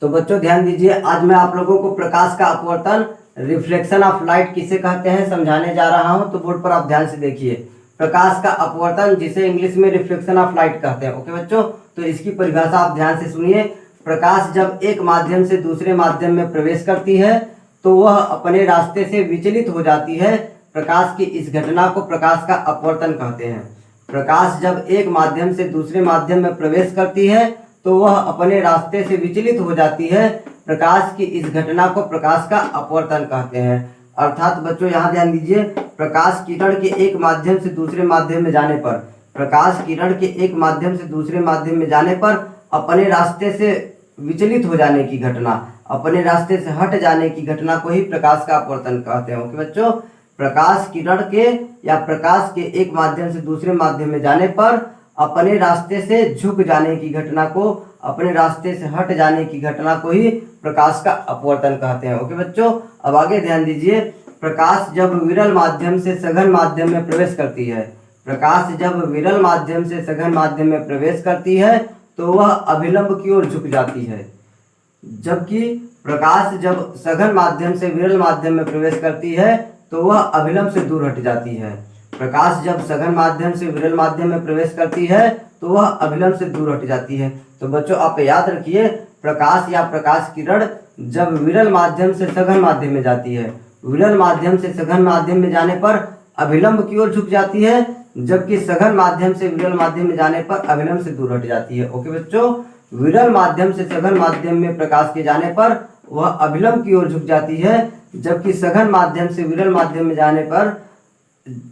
तो बच्चों ध्यान दीजिए, आज मैं आप लोगों को प्रकाश का अपवर्तन, रिफ्लेक्शन ऑफ लाइट किसे कहते हैं समझाने जा रहा हूं। तो बोर्ड पर आप ध्यान से देखिए, प्रकाश का अपवर्तन जिसे इंग्लिश में रिफ्लेक्शन ऑफ लाइट कहते हैं। ओके बच्चों, तो इसकी परिभाषा आप ध्यान से सुनिए। प्रकाश जब एक माध्यम से दूसरे माध्यम में प्रवेश करती है तो वह अपने रास्ते से विचलित हो जाती है। प्रकाश की इस घटना को प्रकाश का अपवर्तन कहते हैं। प्रकाश जब एक माध्यम से दूसरे माध्यम में प्रवेश करती है तो वह अपने रास्ते से विचलित हो जाती है। प्रकाश की इस घटना को प्रकाश का अपवर्तन कहते हैं। अर्थात बच्चों यहाँ ध्यान दीजिए, प्रकाश किरण के एक माध्यम से दूसरे माध्यम में जाने पर, प्रकाश किरण के एक माध्यम से दूसरे माध्यम में जाने पर अपने रास्ते से विचलित हो जाने की घटना, अपने रास्ते से हट जाने की घटना को ही प्रकाश का अपवर्तन कहते हैं। ओके बच्चों, प्रकाश किरण के या प्रकाश के एक माध्यम से दूसरे माध्यम में जाने पर अपने रास्ते से झुक जाने की घटना को, अपने रास्ते से हट जाने की घटना को ही प्रकाश का अपवर्तन कहते हैं। ओके बच्चों, अब आगे ध्यान दीजिए, प्रकाश जब विरल माध्यम से सघन माध्यम में प्रवेश करती है, प्रकाश जब विरल माध्यम से सघन माध्यम में प्रवेश करती है तो वह अभिलंब की ओर झुक जाती है। जबकि प्रकाश जब सघन माध्यम से विरल माध्यम में प्रवेश करती है तो वह अभिलंब से दूर हट जाती है। प्रकाश जब सघन माध्यम से विरल माध्यम में प्रवेश करती है तो वह अभिलंब से दूर हट जाती है। तो बच्चों आप याद रखिए, प्रकाश या प्रकाश किरण जब विरल माध्यम से सघन माध्यम में जाती है, विरल माध्यम से सघन माध्यम में जाने पर अभिलंब की ओर झुक जाती है, जबकि सघन माध्यम से विरल माध्यम में जाने पर अभिलंब से दूर हट जाती है। ओके बच्चों, विरल माध्यम से सघन माध्यम में प्रकाश के जाने पर वह अभिलंब की ओर झुक जाती है, जबकि सघन माध्यम से विरल माध्यम में जाने पर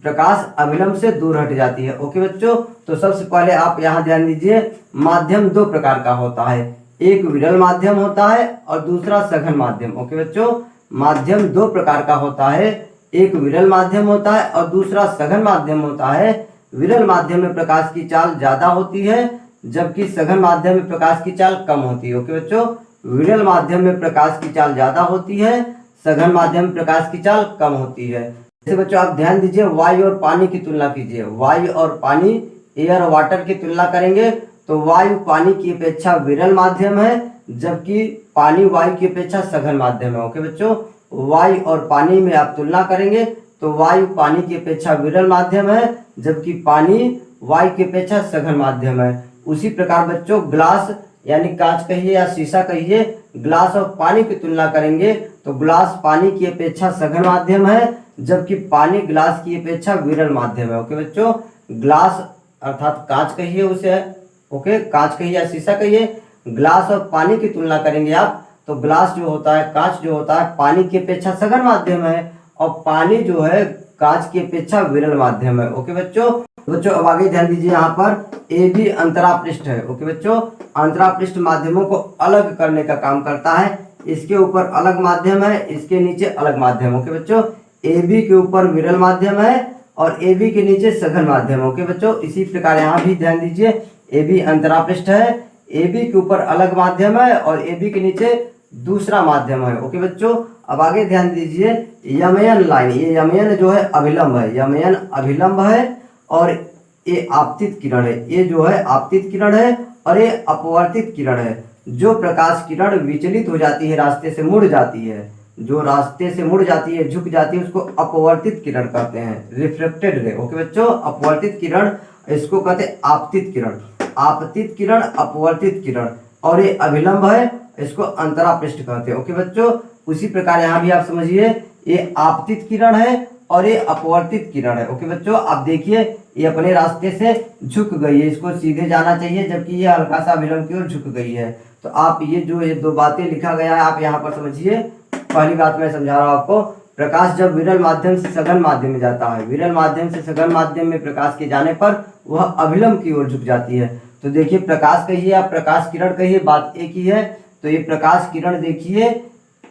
प्रकाश अभिलंब से दूर हट जाती है। ओके बच्चों, तो सबसे पहले आप यहाँ ध्यान दीजिए, माध्यम दो प्रकार का होता है, एक विरल माध्यम होता है और दूसरा सघन माध्यम। ओके बच्चों, माध्यम दो प्रकार का होता है, एक विरल माध्यम होता है और दूसरा सघन माध्यम होता है। विरल माध्यम में प्रकाश की चाल ज्यादा होती है, जबकि सघन माध्यम में प्रकाश की चाल कम होती है। ओके बच्चों, विरल माध्यम में प्रकाश की चाल ज्यादा होती है, सघन माध्यम में प्रकाश की चाल कम होती है। जैसे बच्चों आप ध्यान दीजिए, वायु और पानी की तुलना कीजिए, वायु और पानी, एयर और वाटर की तुलना करेंगे तो वायु पानी की अपेक्षा विरल माध्यम है, जबकि पानी वायु की अपेक्षा सघन माध्यम है। ओके बच्चों, वायु और पानी में आप तुलना करेंगे तो वायु पानी की अपेक्षा विरल माध्यम है, जबकि पानी वायु की अपेक्षा सघन माध्यम है। उसी प्रकार बच्चों ग्लास यानी कांच कहिए या शीशा कहिए, ग्लास और पानी की तुलना करेंगे तो ग्लास पानी की अपेक्षा सघन माध्यम है, जबकि पानी ग्लास की अपेक्षा विरल माध्यम है। ओके बच्चों, ग्लास अर्थात कांच कहिए उसे, ओके कांच कहिए या शीशा कहिए, ग्लास और पानी की तुलना करेंगे आप तो ग्लास जो होता है, कांच जो होता है पानी की अपेक्षा सघन माध्यम है और पानी जो है कांच की अपेक्षा विरल माध्यम है। ओके बच्चों, अब आगे ध्यान दीजिए, यहाँ पर ए बी अंतरापृष्ठ है। ओके बच्चों, अंतरापृष्ठ माध्यमों को अलग करने का काम करता है, इसके ऊपर अलग माध्यम है, इसके नीचे अलग माध्यम। ओके बच्चों, ए बी के ऊपर विरल माध्यम है और ए बी के नीचे सघन माध्यम। ओके बच्चों, इसी प्रकार यहाँ भी ध्यान दीजिए, ए बी अंतरापृष्ठ है, ए बी के ऊपर अलग माध्यम है और ए बी के नीचे दूसरा माध्यम है। ओके बच्चों, अब आगे ध्यान दीजिए, यमयन लाइन, ये यमयन जो है अभिलंब है, यमयन अभिलंब है और ये आपतित किरण है, ये जो है आपतित किरण है और ये अपवर्तित किरण है। जो प्रकाश किरण विचलित हो जाती है, रास्ते से मुड़ जाती है, जो रास्ते से मुड़ जाती है, झुक जाती है, उसको अपवर्तित किरण कहते हैं, रिफ्लेक्टेड रे। ओके बच्चों, अपवर्तित किरण इसको कहते हैं आपतित किरण, आपतित किरण, अपवर्तित किरण, और ये अभिलंब है, इसको अंतरापृष्ठ कहते हैं। ओके बच्चों, उसी प्रकार यहाँ भी आप समझिए, ये आपतित किरण है और ये अपवर्तित किरण है। ओके बच्चों, आप देखिए ये अपने रास्ते से झुक गई है, इसको सीधे जाना चाहिए, जबकि ये हल्का सा अभिलंब की ओर झुक गई है। तो आप ये जो ये दो बातें लिखा गया है आप यहाँ पर समझिए। पहली बात मैं समझा रहा हूँ आपको, प्रकाश जब विरल माध्यम से सघन माध्यम में जाता है, विरल माध्यम से सघन माध्यम में प्रकाश के जाने पर वह अभिलंब की ओर झुक जाती है। तो देखिए प्रकाश कहिए या प्रकाश किरण कहिए, बात एक ही है। तो ये प्रकाश किरण देखिए,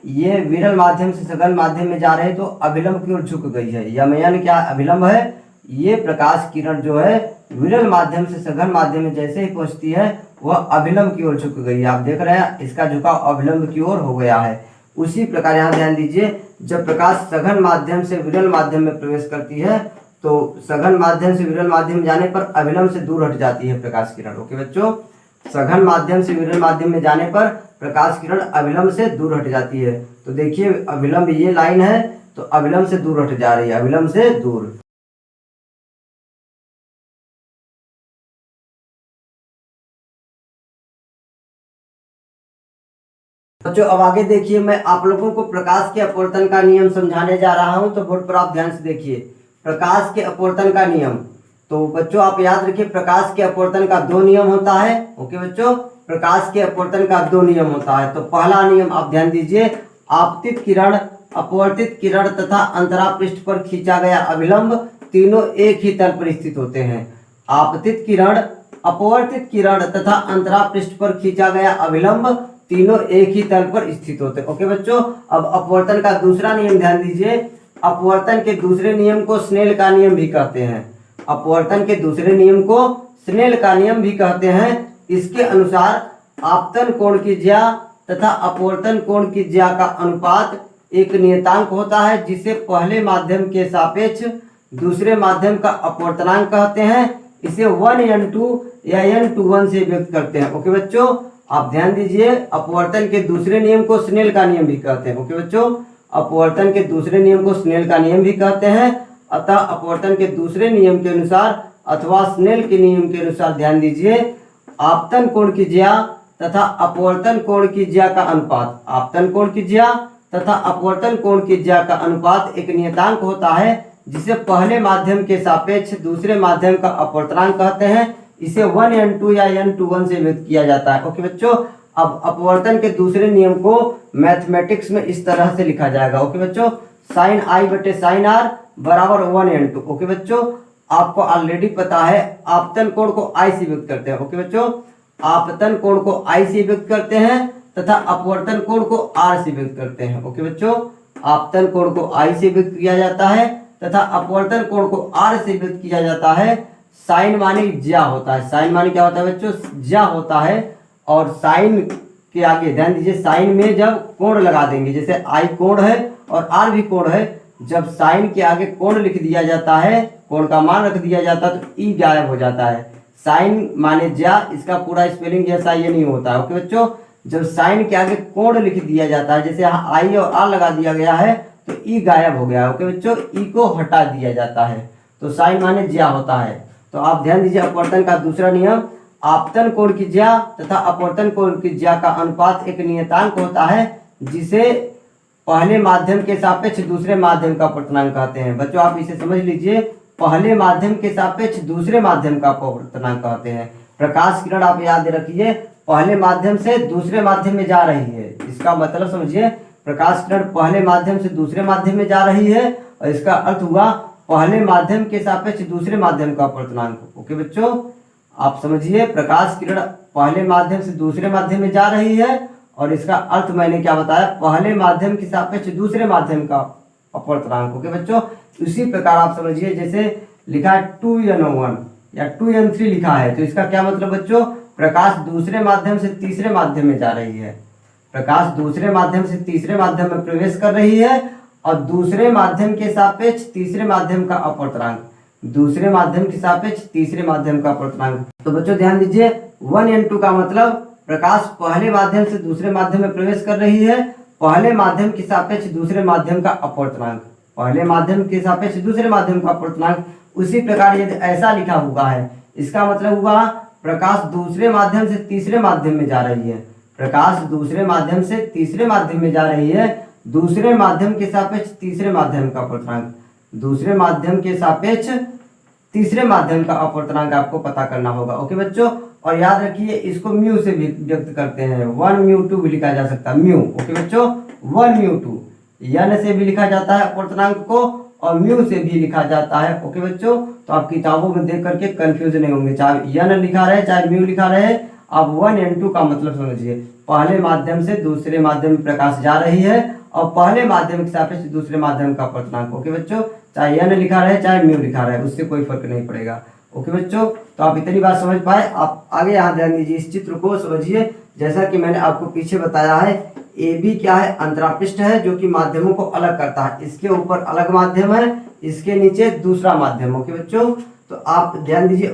ये विरल माध्यम से सघन माध्यम में जा रहे हैं तो अभिलंब की ओर झुक गई है, यमयन क्या अभिलंब है। ये प्रकाश किरण जो है विरल माध्यम से सघन माध्यम में जैसे ही पहुंचती है वह अभिलंब की ओर झुक गई है। आप देख रहे हैं इसका झुकाव अभिलंब की ओर हो गया है। उसी प्रकार यहाँ ध्यान दीजिए, जब प्रकाश सघन माध्यम से विरल माध्यम में प्रवेश करती है तो सघन माध्यम से विरल माध्यम में जाने पर अभिलंब से दूर हट जाती है प्रकाश किरण। ओके बच्चों, सघन माध्यम से विरल माध्यम में जाने पर प्रकाश किरण अविलंब से दूर हट जाती है। तो देखिए अविलंब ये लाइन है, तो अविलंब से दूर हट जा रही है, अविलंब से दूर। बच्चों अब आगे देखिए, मैं आप लोगों को प्रकाश के अपवर्तन का नियम समझाने जा रहा हूं, तो बोर्ड पर आप ध्यान से देखिए। प्रकाश के अपवर्तन का नियम, तो बच्चों आप याद रखिए प्रकाश के अपवर्तन का दो नियम होता है। ओके बच्चों, प्रकाश के अपवर्तन का दो नियम होता है। तो पहला नियम आप ध्यान दीजिए, आपतित किरण, अपवर्तित किरण तथा अंतरा पृष्ठ पर खींचा गया अभिलंब तीनों एक ही तल पर स्थित होते हैं। आपतित किरण, अपवर्तित किरण तथा अंतरा पृष्ठ पर खींचा गया अभिलंब तीनों एक ही तल पर स्थित होते हैं। ओके बच्चों, अब अपवर्तन का दूसरा नियम ध्यान दीजिए। अपवर्तन के दूसरे नियम को स्नेल का नियम भी कहते हैं। अपवर्तन के दूसरे नियम को स्नेल का नियम भी कहते हैं। इसके अनुसार आपतन कोण की ज्या तथा अपवर्तन कोण की ज्या का अनुपात एक नियतांक होता है, जिसे पहले माध्यम के सापेक्ष दूसरे माध्यम का अपवर्तनांक कहते हैं। इसे 1n2 या n21 से व्यक्त करते हैं। ओके बच्चों, आप ध्यान दीजिए, अपवर्तन के दूसरे नियम को स्नेल का नियम भी कहते हैं। ओके बच्चों, अपवर्तन के दूसरे नियम को स्नेल का नियम भी कहते हैं। अतः अपवर्तन के दूसरे नियम के अनुसार अथवा स्नेल के नियम के अनुसार ध्यान दीजिए, आपतन कोण की ज्या तथा अपवर्तन कोण की ज्या का अनुपात, आपतन कोण की ज्या तथा अपवर्तन कोण की ज्या का अनुपात एक नियतांक होता है, जिसे पहले माध्यम के सापेक्ष दूसरे माध्यम का अपवर्तनांक कहते हैं। इसे 1n2 या n21 से व्यक्त किया जाता है। ओके बच्चों, अब अपवर्तन के दूसरे नियम को मैथमेटिक्स में इस तरह से लिखा जाएगा। ओके बच्चों, साइन आई बटे साइन आर बराबर 1n2। ओके बच्चों, आपको ऑलरेडी पता है आपतन कोण को आई से व्यक्त करते हैं। ओके बच्चों, आपतन कोण को आई से व्यक्त करते हैं तथा अपवर्तन कोण को आर से व्यक्त करते हैं। ओके बच्चों, आपतन कोण को आई से व्यक्त किया जाता है तथा अपवर्तन कोण को आर से व्यक्त किया जाता है। साइन माने ज्या होता है, साइन माने क्या होता है बच्चों, ज्या होता है। और साइन के आगे ध्यान दीजिए, साइन में जब कोण लगा देंगे, जैसे आई कोण है और आर भी कोण है, जब साइन के आगे कोण लिख दिया जाता है, कोण का मान रख दिया जाता है, तो ई गायब हो जाता है। साइन माने ज्या, इसका पूरा स्पेलिंग जैसा ये नहीं होता है। ओके बच्चों, जब साइन के आगे कोण लिख दिया जाता है, जैसे यहाँ आई और आर लगा दिया गया है, तो ई गायब हो गया है। ओके बच्चों, ई को हटा दिया जाता है, तो साइन माने ज्या होता है। तो आप ध्यान दीजिए, अपवर्तन का दूसरा नियम, आपतन कोण की ज्या तथा अपवर्तन कोण की ज्या का अनुपात एक नियतांक होता है, जिसे पहले माध्यम के सापेक्ष दूसरे माध्यम का अपवर्तनांक कहते हैं। बच्चों आप इसे समझ लीजिए, पहले माध्यम के सापेक्ष दूसरे माध्यम का अपवर्तनांक कहते हैं। प्रकाश किरण आप याद रखिए पहले माध्यम से दूसरे माध्यम में जा रही है, इसका मतलब समझिए प्रकाश किरण पहले माध्यम से दूसरे माध्यम में जा रही है, और इसका अर्थ हुआ पहले माध्यम के सापेक्ष दूसरे माध्यम का अपवर्तनांक। ओके बच्चों, आप समझिए प्रकाश किरण पहले माध्यम से दूसरे माध्यम में जा रही है, और इसका अर्थ मैंने क्या बताया, पहले माध्यम के सापेक्ष दूसरे माध्यम का अपवर्तनांक। ओके बच्चों, इसी प्रकार आप समझिए, जैसे लिखा है 2n1 या 2n3 लिखा है, तो इसका क्या मतलब बच्चों, प्रकाश दूसरे माध्यम से तीसरे माध्यम में जा रही है। प्रकाश दूसरे माध्यम से तीसरे माध्यम में प्रवेश कर रही है, और दूसरे माध्यम के सापेक्ष तीसरे माध्यम का अपवर्तनांक, दूसरे माध्यम के सापेक्ष तीसरे माध्यम का अपवर्तनांक। तो बच्चों ध्यान दीजिए, 1n2 का मतलब प्रकाश पहले माध्यम से दूसरे माध्यम में प्रवेश कर रही है, पहले माध्यम के सापेक्ष दूसरे माध्यम का अपवर्तनांक, पहले माध्यम के सापेक्ष दूसरे माध्यम का अपवर्तनांक। उसी प्रकार यदि ऐसा लिखा हुआ है, इसका मतलब हुआ प्रकाश दूसरे माध्यम से तीसरे माध्यम में जा रही है, प्रकाश दूसरे माध्यम से तीसरे माध्यम में जा रही है, दूसरे माध्यम के सापेक्ष तीसरे माध्यम का अपवर्तनांक, दूसरे माध्यम के सापेक्ष तीसरे माध्यम का अपवर्तनांक आपको पता करना होगा। ओके बच्चों, और याद रखिए इसको म्यू से भी व्यक्त करते हैं, 1μ2 भी लिखा जा सकता है, म्यू। ओके बच्चों, 1μ2 यन से भी लिखा जाता है अपवर्तनांक को, और म्यू से भी लिखा जाता है। ओके बच्चों, तो आप किताबों में देख करके कंफ्यूज नहीं होंगे, चाहे यन लिखा रहे चाहे म्यू लिखा रहे, आप 1n2 का मतलब समझिए, पहले माध्यम से दूसरे माध्यम में प्रकाश जा रही है, और पहले माध्यम के सापेक्ष दूसरे माध्यम का अपवर्तनांक। ओके बच्चों, चाहे यन लिखा रहे चाहे म्यू लिखा रहे, उससे कोई फर्क नहीं पड़ेगा। ओके बच्चों, तो आप इतनी बात समझ पाए। आप आगे यहाँ ध्यान दीजिए, इस चित्र को समझिए, जैसा कि मैंने आपको पीछे बताया है, ए बी क्या है, अंतरापृष्ठ है जो कि माध्यमों को अलग करता है। इसके ऊपर अलग माध्यम है, इसके नीचे दूसरा माध्यम। ओके बच्चों, तो आप ध्यान दीजिए,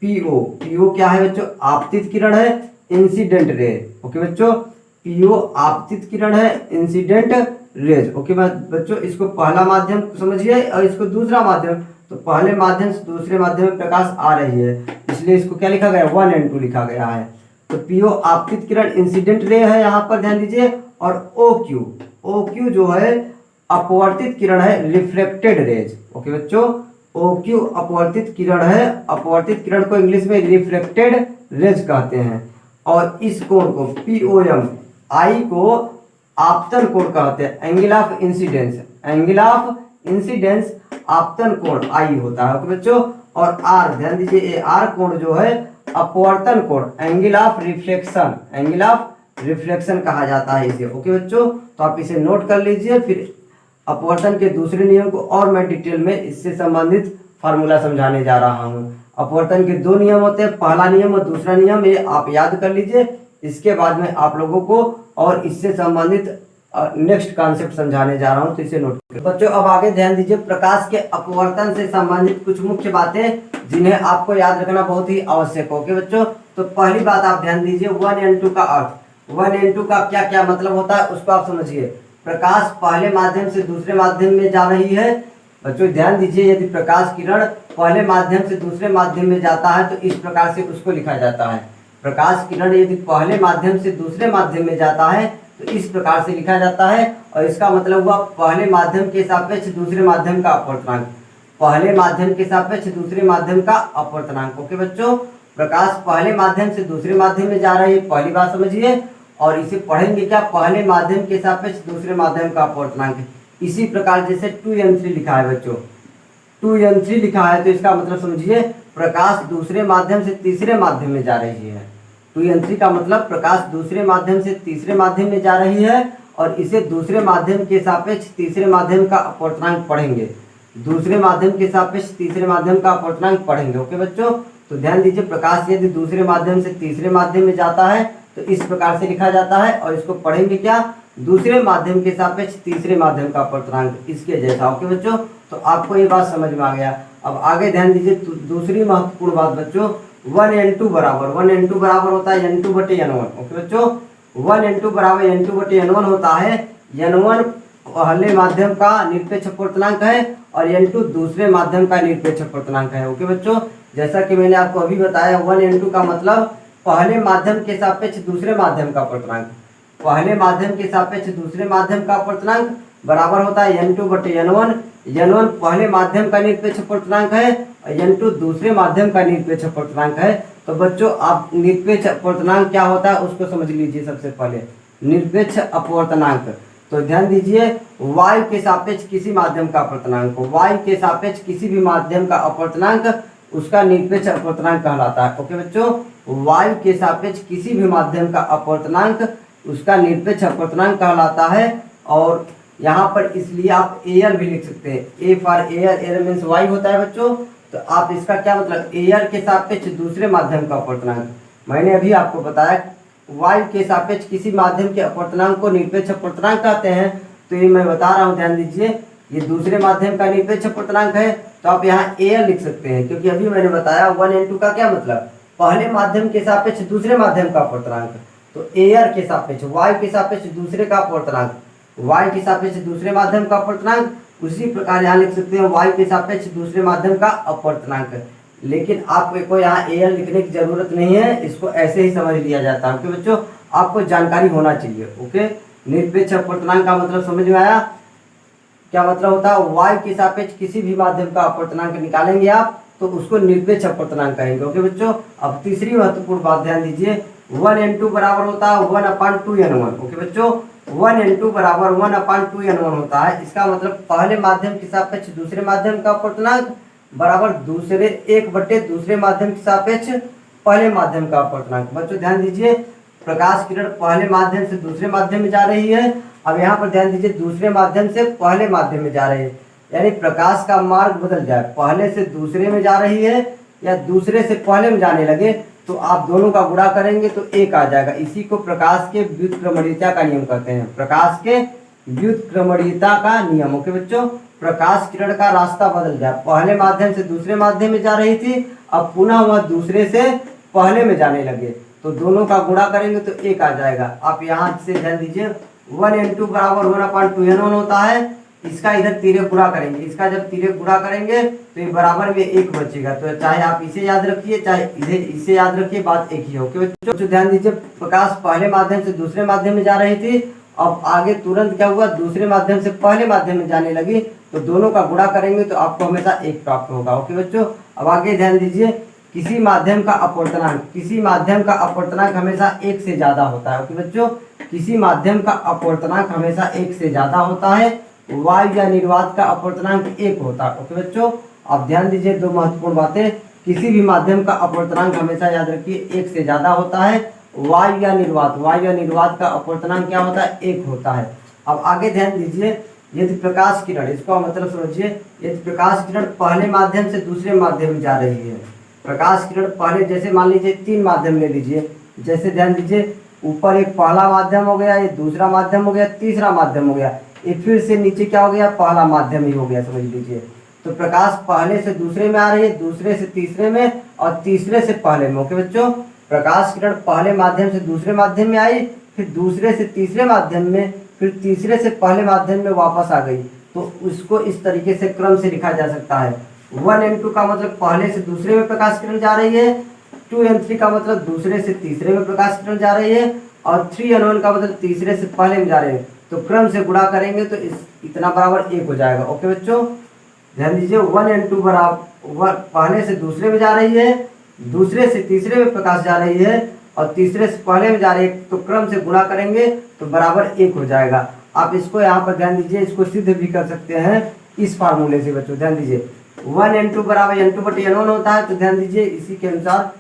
पीओ, पीओ क्या है बच्चों, आपतित किरण है, इंसिडेंट रे। ओके बच्चों, पीओ आपतित किरण है, इंसिडेंट रेज। ओके बच्चों, इसको पहला माध्यम समझिए और इसको दूसरा माध्यम। तो पहले माध्यम से दूसरे माध्यम में प्रकाश आ रही है, इसलिए इसको क्या लिखा गया, 1n2 लिखा गया है। तो पीओ आपतित किरण इंसिडेंट रे है, यहाँ पर ध्यान दीजिए। और ओ क्यू जो है अपवर्तित किरण है, रिफ्लेक्टेड रेज। ओके बच्चों, ओ क्यू अपवर्तित किरण है, अपवर्तित किरण को इंग्लिश में रिफ्लेक्टेड रेज कहते हैं। और इस कोण को पीओएम, आई को आपतन कोण कहते हैं, angle of incidence. Angle of incidence आपतन कोण आई होता है। ओके बच्चों, और आर ध्यान दीजिए, ये आर कोण जो है अपवर्तन कोण, angle of reflection, angle of reflection कहा जाता है इसे। ओके बच्चों, तो आप इसे नोट कर लीजिए। फिर अपवर्तन के दूसरे नियम को और मैं डिटेल में इससे संबंधित फार्मूला समझाने जा रहा हूँ। अपवर्तन के दो नियम होते हैं, पहला नियम और दूसरा नियम, ये आप याद कर लीजिए। इसके बाद में आप लोगों को और इससे संबंधित नेक्स्ट कॉन्सेप्ट समझाने जा रहा हूँ, तो इसे नोट करें। बच्चों अब आगे ध्यान दीजिए, प्रकाश के अपवर्तन से संबंधित कुछ मुख्य बातें जिन्हें आपको याद रखना बहुत ही आवश्यक हो। बच्चों, तो पहली बात आप ध्यान दीजिए, 1n2 का अर्थ, 1n2 का क्या क्या मतलब होता है उसको आप समझिए। प्रकाश पहले माध्यम से दूसरे माध्यम में जा रही है। बच्चों ध्यान दीजिए, यदि प्रकाश किरण पहले माध्यम से दूसरे माध्यम में जाता है तो इस प्रकार से उसको लिखा जाता है। प्रकाश किरण यदि पहले माध्यम से दूसरे माध्यम में जाता है तो इस प्रकार से लिखा जाता है। और इसका मतलब हुआ पहले माध्यम के सापेक्ष दूसरे माध्यम का अपवर्तनांक, पहले माध्यम के सापेक्ष दूसरे माध्यम का अपवर्तनांक। ओके बच्चों, प्रकाश पहले माध्यम से दूसरे माध्यम में जा रही है, पहली बात समझिए। और इसे पढ़ेंगे क्या, पहले माध्यम के सापेक्ष दूसरे माध्यम का अपवर्तनांक। इसी प्रकार जैसे 2n3 लिखा है बच्चों, 2n3 लिखा है, तो इसका मतलब समझिए प्रकाश दूसरे माध्यम से तीसरे माध्यम में जा रही है। 2n3 का मतलब प्रकाश दूसरे माध्यम से तीसरे माध्यम में जा रही है, और इसे दूसरे माध्यम के सापेक्ष तीसरे माध्यम का अपवर्तनांक पढ़ेंगे, दूसरे माध्यम के सापेक्ष तीसरे माध्यम का अपवर्तनांक पढ़ेंगे। ओके बच्चों, तो ध्यान दीजिए, प्रकाश यदि दूसरे माध्यम से तीसरे माध्यम में जाता है तो इस प्रकार से लिखा जाता है, और इसको पढ़ेंगे क्या, दूसरे माध्यम के सापेक्ष तीसरे माध्यम का अपवर्तनांक, इसके जैसा। ओके बच्चों, तो आपको ये बात समझ में आ गया। अब आगे ध्यान दीजिए, दूसरी महत्वपूर्ण बात बच्चों, 1n2 बराबर होता है n2 बटे n1। ओके बच्चों, 1n2 बराबर n2 बटे n1 होता है। n1 पहले माध्यम का निरपेक्ष अपवर्तनांक है और n2 दूसरे माध्यम का निरपेक्ष अपवर्तनांक है। ओके बच्चों, जैसा कि मैंने आपको अभी बताया, 1n2 का मतलब पहले माध्यम के सापेक्ष दूसरे माध्यम का अपवर्तनांक, पहले माध्यम के सापेक्ष दूसरे माध्यम का अपवर्तनांक बराबर होता है n2 बटे n1। n1 पहले माध्यम का निरपेक्ष अपवर्तनांक है और n2 दूसरे माध्यम का निरपेक्ष अपवर्तनांक है। तो बच्चों आप निरपेक्ष अपवर्तनांक क्या होता है उसको समझ लीजिए। सबसे पहले निरपेक्ष अपवर्तनांक, तो ध्यान दीजिए, y के सापेक्ष किसी माध्यम का अपवर्तनांक, y के सापेक्ष किसी भी माध्यम का अपवर्तनांक उसका निरपेक्ष अपवर्तनांक कहलाता है। ओके बच्चों, y के सापेक्ष किसी भी माध्यम का अपवर्तनांक उसका निरपेक्ष अपवर्तनांक कहलाता है। और यहाँ पर इसलिए आप एयर भी लिख सकते हैं, A for air, air means y होता है बच्चों। तो आप इसका क्या मतलब, एयर के सापेक्ष दूसरे माध्यम का अपवर्तनांक, मैंने अभी आपको बताया y के सापेक्ष किसी माध्यम के अपवर्तनांक को निरपेक्ष अपवर्तनांक कहते हैं। तो ये मैं बता रहा हूँ, ध्यान दीजिए, ये दूसरे माध्यम का निरपेक्ष अपवर्तनांक है, तो आप यहाँ एयर लिख सकते हैं, क्योंकि अभी मैंने बताया 1n2 का क्या मतलब, पहले माध्यम के सापेक्ष दूसरे माध्यम का अपवर्तनांक। तो एयर के सापेक्ष, y के सापेक्ष दूसरे का अपवर्तनांक, y के सापेक्ष दूसरे माध्यम का अपवर्तनांक, उसी प्रकार यहाँ लिख सकते हैं y के सापेक्ष दूसरे माध्यम का अपवर्तनांक। लेकिन आपको यहाँ एयर लिखने की जरूरत नहीं है, इसको ऐसे ही समझ लिया जाता है। ओके बच्चों, आपको जानकारी होना चाहिए। ओके, निरपेक्ष अपवर्तनांक का मतलब समझ में आया, क्या मतलब होता है, y के सापेक्ष किसी भी माध्यम का अपवर्तनांक निकालेंगे आप तो उसको निरपेक्ष अपवर्तनांक कहेंगे। ओके बच्चों, अब तीसरी महत्वपूर्ण बात ध्यान दीजिए, 1n2 बराबर होता है 1/2n1। ओके बच्चों, 1n2 बराबर 1/2n1 होता है। इसका मतलब पहले माध्यम के सापेक्ष दूसरे माध्यम का अपवर्तनांक बराबर दूसरे 1 बटे दूसरे माध्यम के सापेक्ष पहले माध्यम का अपवर्तनांक। बच्चों ध्यान दीजिए, प्रकाश किरण पहले माध्यम से दूसरे माध्यम में जा रही है। अब यहाँ पर ध्यान दीजिए, दूसरे माध्यम से पहले माध्यम में जा रही है, यानी प्रकाश का मार्ग बदल जाए, पहले से दूसरे में जा रही है या दूसरे से पहले में जाने लगे, तो आप दोनों का गुणा करेंगे तो 1 आ जाएगा। इसी को प्रकाश के व्युत्क्रमणीयता का नियम कहते हैं, प्रकाश के व्युत्क्रमणीयता का नियम। ओके बच्चों, प्रकाश किरण का रास्ता बदल जाए, पहले माध्यम से दूसरे माध्यम में जा रही थी, अब पुनः वह दूसरे से पहले में जाने लगे, तो दोनों का गुणा करेंगे तो 1 आ जाएगा। आप यहाँ से ध्यान दीजिए 1n2 बराबर 1/2n1 होता है। इसका इधर तिर्यक गुणा करेंगे, इसका जब तिर्यक गुणा करेंगे तो ये बराबर में 1 बचेगा। तो चाहे आप इसे याद रखिए चाहे इसे याद रखिए, बात एक ही हो। बच्चों ध्यान दीजिए, प्रकाश पहले माध्यम से दूसरे माध्यम में जा रही थी, अब आगे तुरंत क्या हुआ, दूसरे माध्यम से पहले माध्यम में जाने लगी, तो दोनों का गुणा करेंगे तो आपको हमेशा 1 प्राप्त होगा। ओके बच्चों, अब आगे ध्यान दीजिए, किसी माध्यम का अपवर्तनांक हमेशा 1 से ज्यादा होता है। ओके बच्चों, किसी माध्यम का अपवर्तनांक हमेशा 1 से ज्यादा होता है। वायु या निर्वात का अपवर्तनांक 1 होता है। ओके बच्चों, अब ध्यान दीजिए 2 महत्वपूर्ण बातें, किसी भी माध्यम का अपवर्तनांक हमेशा याद रखिए 1 से ज्यादा होता है। वायु या निर्वात का अपवर्तनांक क्या होता है, 1 होता है। अब आगे ध्यान दीजिए, यदि प्रकाश किरण, इसको मतलब समझिए, यदि प्रकाश किरण पहले माध्यम से दूसरे माध्यम में जा रही है, प्रकाश किरण पहले, जैसे मान लीजिए 3 माध्यम ले लीजिए, जैसे ध्यान दीजिए ऊपर एक पहला माध्यम हो गया, ये दूसरा माध्यम हो गया, तीसरा माध्यम हो गया, ये फिर से नीचे क्या हो गया, पहला माध्यम ही हो गया, समझ लीजिए। तो प्रकाश पहले से दूसरे में आ रही है, दूसरे से तीसरे में और तीसरे से पहले में। ओके बच्चों, प्रकाश किरण पहले माध्यम से दूसरे माध्यम में आई, फिर दूसरे से तीसरे माध्यम में, फिर तीसरे से पहले माध्यम में वापस आ गई। तो उसको इस तरीके से क्रम से लिखा जा सकता है। 1n2 का मतलब पहले से दूसरे में प्रकाश किरण जा रही है, 2n3 का मतलब दूसरे से तीसरे में प्रकाश किरण जा रही है, और 3n1 का मतलब तीसरे से पहले में जा रहे हैं। तो क्रम से गुणा करेंगे तो इतना बराबर 1 हो जाएगा। ओके बच्चों, ध्यान दीजिए 1n2 बराबर पहले से दूसरे में जा रही है, दूसरे से तीसरे में प्रकाश जा रही है, और तीसरे से पहले में जा रही है, तो क्रम से गुणा करेंगे तो बराबर 1 हो जाएगा। आप इसको यहाँ पर ध्यान दीजिए, इसको सिद्ध भी कर सकते हैं इस फार्मूले से। बच्चों ध्यान दीजिए 1n2 बराबर n2/n1 होता है, तो ध्यान दीजिए इसी के अनुसार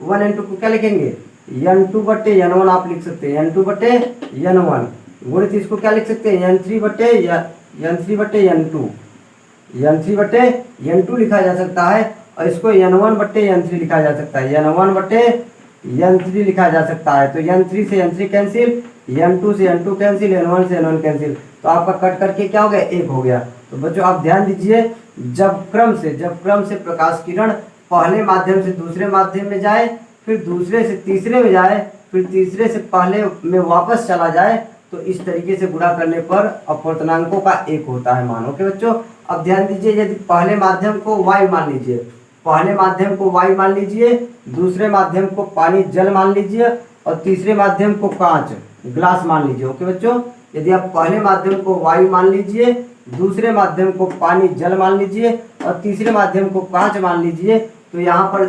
1n2 को क्या लिखेंगे, n2/n1 आप लिख सकते हैं, n2/n1 गुणित इसको क्या लिख सकते हैं, n3/n2 लिखा जा सकता है, और इसको n1/n3 लिखा जा सकता है, n1/n3 लिखा जा सकता है। तो n3 से n3 कैंसिल, n2 से n2 कैंसिल, n1 से n1 कैंसिल, तो आपका कट करके क्या हो गया, 1 हो गया। तो बच्चों आप ध्यान दीजिए, जब क्रम से प्रकाश किरण पहले माध्यम से दूसरे माध्यम में जाए, फिर दूसरे से तीसरे में जाए, फिर तीसरे से पहले में वापस चला जाए, तो इस तरीके से गुणा करने पर अपवर्तनांकों का 1 होता है मान। ओके बच्चों, अब ध्यान दीजिए, यदि पहले माध्यम को वायु मान लीजिए, दूसरे माध्यम को पानी जल मान लीजिए, और तीसरे माध्यम को कांच ग्लास मान लीजिए। ओके बच्चों, यदि आप पहले माध्यम को वायु मान लीजिए, दूसरे माध्यम को पानी जल मान लीजिए, और तीसरे माध्यम को कांच मान लीजिए, तो यहाँ पर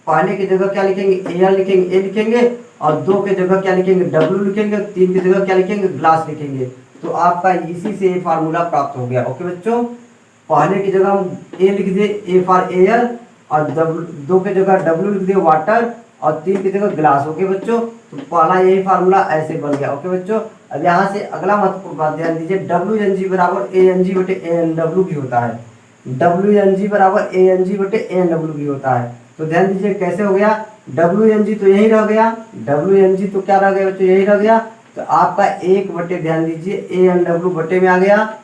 पहले की जगह क्या लिखेंगे, ए लिखेंगे, और 2 के जगह क्या लिखेंगे, W लिखेंगे, 3 की जगह क्या लिखेंगे, ग्लास लिखेंगे। तो आपका इसी से ये फार्मूला प्राप्त हो गया। ओके बच्चों, पहले की जगह हम ए लिख दिए, ए फॉर एयर, और 2 की जगह W लिख दिए वाटर, और 3 की जगह ग्लास। ओके बच्चों, तो पहला यही फार्मूला ऐसे बन गया। ओके बच्चों, अब यहाँ से अगला महत्वपूर्ण बात ध्यान दीजिए, WNG बराबर ANG/ANW भी होता है, WNG बराबर ANG/ANW भी होता है। तो ध्यान दीजिए कैसे हो गया, WNG तो यही रह गया, WNG तो क्या रह गया बच्चों, यही रह गया। तो आपका 1 ध्यान दीजिए ANW बटे में आ गया,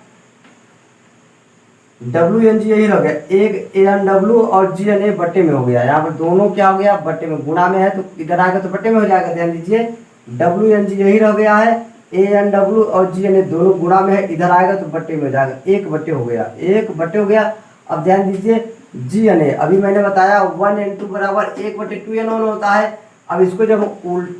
WNG यही रह गया, एक ANW और GNA बटे में हो गया। यहाँ पर दोनों क्या हो गया, बटे में, गुणा में है तो इधर आएगा तो बटे में हो जाएगा। ध्यान दीजिए WNG यही रह गया है, ANW और GNA दोनों गुणा में है, इधर आएगा तो बटे में हो जाएगा, 1 बटे हो गया, 1 बटे हो गया। अब ध्यान दीजिए GNA, अभी मैंने बताया 1n2 बराबर 1/2n1 होता है। अब इसको जब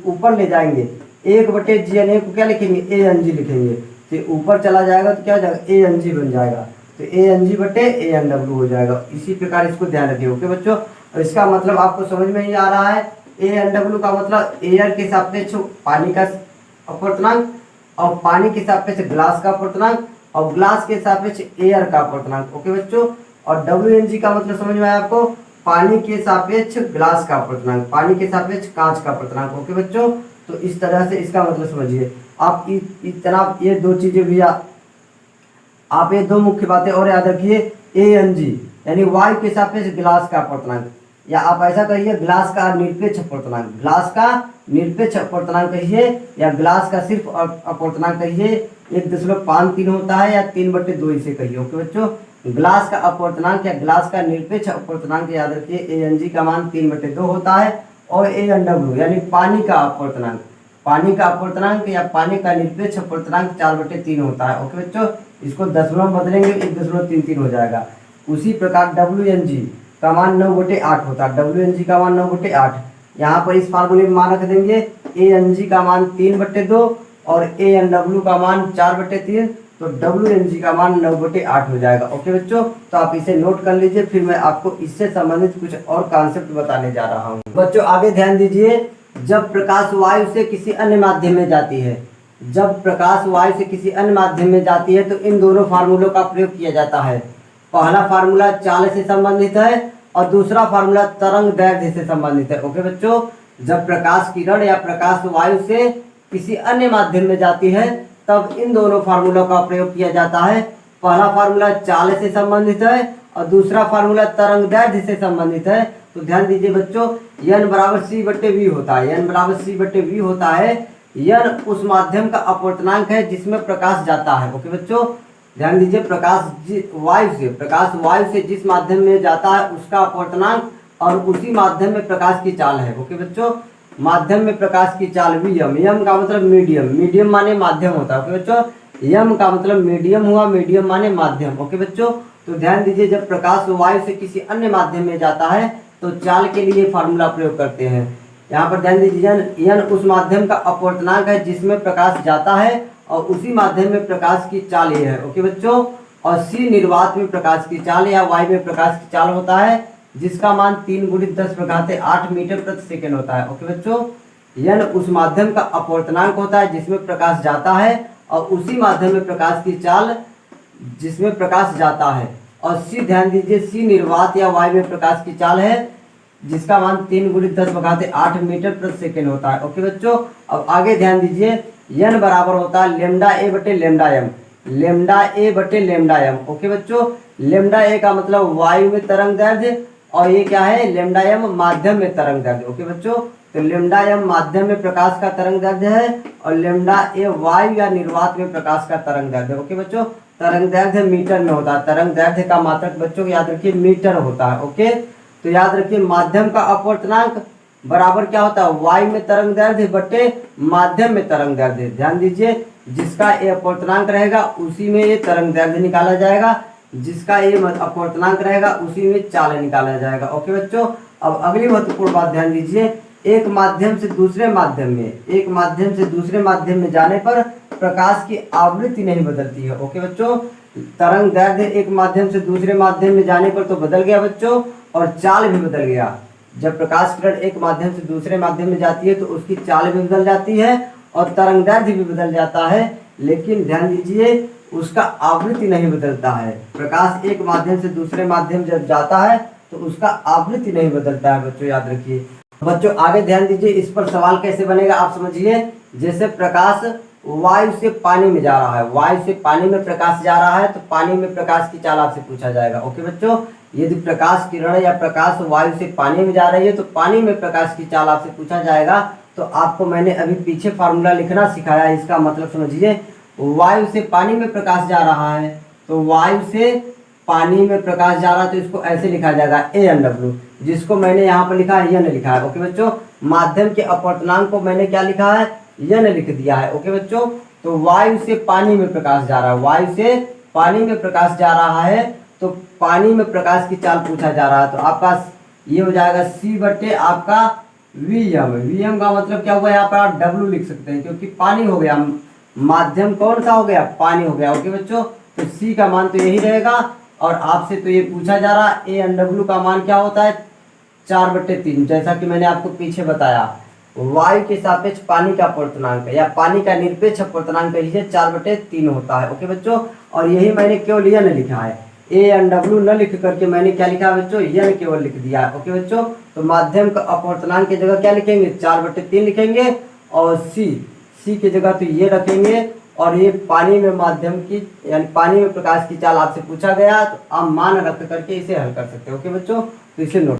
ऊपर ले जाएंगे, 1/GNA को क्या लिखेंगे, ANG लिखेंगे, तो ऊपर चला जाएगा तो क्या हो जाएगा, ANG बन जाएगा, तो ANG/ANW हो जाएगा। इसी प्रकार इसको ध्यान रखिए। ओके बच्चों, और इसका मतलब आपको समझ में ही आ रहा है, ANW का मतलब एयर के सापेक्ष पानी का अपवर्तनांक, और पानी के सापेक्ष ग्लास का अपवर्तनांक, और ग्लास के सापेक्ष एयर का अपवर्तनांक। ओके बच्चों, और WNG का मतलब समझ में आया आपको, पानी के सापेक्ष ग्लास का अपवर्तनांक, पानी के सापेक्ष कांच का अपवर्तनांक। ओके बच्चों, तो इस तरह से इसका मतलब समझिए आप। इतना ये 2 चीजें भी आप ये 2 मुख्य बातें और याद रखिए, ANG यानी वायु के सापेक्ष ग्लास का अपवर्तनांक, या आप ऐसा कहिए ग्लास का निरपेक्ष अपवर्तनांक, ग्लास का निरपेक्ष अपवर्तनांक कहिए, या ग्लास का सिर्फ अपवर्तनांक कहिए, 1.53 होता है, या 3/2 इसे कहिए। ओके बच्चों, ग्लास का अपवर्तनांक या ग्लास का निरपेक्ष अपवर्तनांक याद रखिए, ANG का मान 3/2 होता है, और ए एन डब्ल्यू यानी पानी का अपवर्तनांक, पानी का अपवर्तनांक या पानी का निरपेक्ष अपवर्तनांक 4/3 होता है। ओके बच्चों, इसको दशमलव में बदलेंगे 1.33 हो जाएगा। उसी प्रकार WNG का मान 9/8 होता है, WNG का मान 9/8। यहाँ पर इस फार्मूले में मान रख देंगे ANG का मान 3/2 और ANW का मान 4/3, तो WNG का मान 9/8 हो जाएगा। ओके बच्चों, तो आप इसे नोट कर लीजिए, फिर मैं आपको इससे संबंधित कुछ और कॉन्सेप्ट बताने जा रहा हूँ। बच्चों आगे ध्यान दीजिए, जब प्रकाश वायु से किसी अन्य माध्यम में जाती है, जब प्रकाश वायु से किसी अन्य माध्यम में जाती है तो इन दोनों फार्मूलों का प्रयोग किया जाता है। पहला फार्मूला चाल से संबंधित है और दूसरा फार्मूला तरंग दैर्ध्य से संबंधित है। ओके बच्चों, जब प्रकाश किरण या प्रकाश वायु से किसी अन्य माध्यम में जाती है तब इन दोनों फार्मूलों का प्रयोग किया जाता है। पहला फार्मूला चाल से संबंधित है और दूसरा फार्मूला तरंग दैर्ध्य से संबंधित है। तो ध्यान दीजिए बच्चों, n बराबर c/v होता है, n बराबर c/v होता है। n उस माध्यम का अपवर्तनांक है जिसमें प्रकाश जाता है। ओके बच्चों, ध्यान दीजिए, प्रकाश वायु से जिस माध्यम में जाता है उसका अपवर्तनांक और उसी माध्यम में प्रकाश की चाल है। ओके बच्चों, माध्यम में प्रकाश की चाल Vm, m का मतलब मीडियम माने माध्यम होता है। ओके बच्चों, m का मतलब मीडियम हुआ, मीडियम माने माध्यम। ओके बच्चों, तो ध्यान दीजिए, जब प्रकाश वायु से किसी अन्य माध्यम में जाता है तो चाल के लिए फार्मूला प्रयोग करते हैं। यहाँ पर ध्यान दीजिए, n उस माध्यम का अपवर्तनांक है जिसमें प्रकाश जाता है और उसी माध्यम में प्रकाश की चाल ये है। ओके बच्चों, और c निर्वात में प्रकाश की चाल या y में प्रकाश की चाल होता है जिसका मान 3 × 10⁸ मीटर प्रति सेकेंड होता है। ओके बच्चों, n उस माध्यम का अपवर्तनांक होता है जिसमें प्रकाश जाता है और उसी माध्यम में प्रकाश की चाल जिसमें प्रकाश जाता है, और c ध्यान दीजिए, c निर्वात या y में प्रकाश की चाल है जिसका मान 3 × 10⁸ मीटर प्रति सेकेंड होता है। ओके बच्चों, अब आगे ध्यान दीजिए, n बराबर होता है λ/λm, λ/λm। ओके बच्चों, λ का मतलब वायु में तरंग दैर्ध्य और ये क्या है, λm माध्यम में तरंग दैर्ध्य। ओके बच्चों, तो λm माध्यम में प्रकाश का तरंग दैर्ध्य है और λa वायु या निर्वात में प्रकाश का तरंग दैर्ध्य। ओके बच्चों, तरंग दैर्ध्य मीटर में होता है, तरंग दैर्ध्य का मात्रक बच्चों याद रखिए मीटर होता है। ओके, तो याद रखिए, माध्यम का अपवर्तनांक बराबर क्या होता है, वायु में तरंग दैर्ध्य बटे माध्यम में तरंग दैर्ध्य। ध्यान दीजिए, जिसका ये अपवर्तनांक रहेगा उसी में ये तरंग दैर्ध्य निकाला जाएगा, जिसका ये अपवर्तनांक रहेगा उसी में चाल निकाला जाएगा। ओके बच्चों, अब अगली महत्वपूर्ण बात ध्यान दीजिए, एक माध्यम से दूसरे माध्यम में जाने पर प्रकाश की आवृत्ति नहीं बदलती है। ओके बच्चों, तरंग दैर्ध्य एक माध्यम से दूसरे माध्यम में जाने पर तो बदल गया बच्चों, और चाल भी बदल गया। जब प्रकाश किरण एक माध्यम से दूसरे माध्यम में जाती है तो उसकी चाल भी बदल जाती है और तरंग दैर्ध्य भी बदल जाता है, लेकिन ध्यान दीजिए उसका आवृत्ति नहीं बदलता है। प्रकाश एक माध्यम से दूसरे माध्यम जब जाता है तो उसका आवृत्ति नहीं बदलता है बच्चों, याद रखिए। बच्चों आगे ध्यान दीजिए, इस पर सवाल कैसे बनेगा आप समझिए। जैसे प्रकाश वायु से पानी में जा रहा है, वायु से पानी में प्रकाश जा रहा है तो पानी में प्रकाश की चाल आपसे पूछा जाएगा। ओके बच्चों, यदि प्रकाश किरण या प्रकाश वायु से पानी में जा रही है तो पानी में प्रकाश की चाल आपसे पूछा जाएगा। तो आपको मैंने अभी पीछे फार्मूला लिखना सिखाया, इसका मतलब समझिए, वायु से पानी में प्रकाश जा रहा है तो वायु से पानी में प्रकाश जा रहा है तो इसको ऐसे लिखा जाएगा ANW, जिसको मैंने यहाँ पर लिखा है n लिखा है। ओके बच्चों, माध्यम के अपवर्तनांक को मैंने क्या लिखा है, n लिख दिया है। ओके बच्चों, तो वायु से पानी में प्रकाश जा रहा है, वायु से पानी में प्रकाश जा रहा है तो पानी में प्रकाश की चाल पूछा जा रहा है, तो आपका ये हो जाएगा c/, आपका Vm का मतलब क्या हुआ, यहाँ पर आप W लिख सकते हैं क्योंकि पानी हो गया, माध्यम कौन सा हो गया, पानी हो गया। ओके बच्चों, तो c का मान तो यही रहेगा और आपसे तो ये पूछा जा रहा है ANW का मान क्या होता है 4/3, जैसा कि मैंने आपको पीछे बताया। वायु के सापेक्ष पानी का अपवर्तनांक या पानी का निरपेक्ष अपवर्तनांक कहिए 4/3 होता है। ओके बच्चों, और यही मैंने केवल n लिखा है, ANW न लिख करके मैंने क्या लिखा है बच्चों, n केवल लिख दिया है। ओके बच्चों, तो माध्यम का अपवर्तनांक की जगह क्या लिखेंगे, 4/3 लिखेंगे और c की जगह तो ये रखेंगे, और ये पानी में माध्यम की यानी पानी में प्रकाश की चाल आपसे पूछा गया तो आप मान रख करके इसे हल कर सकते हो। ओके बच्चों, तो इसे नोट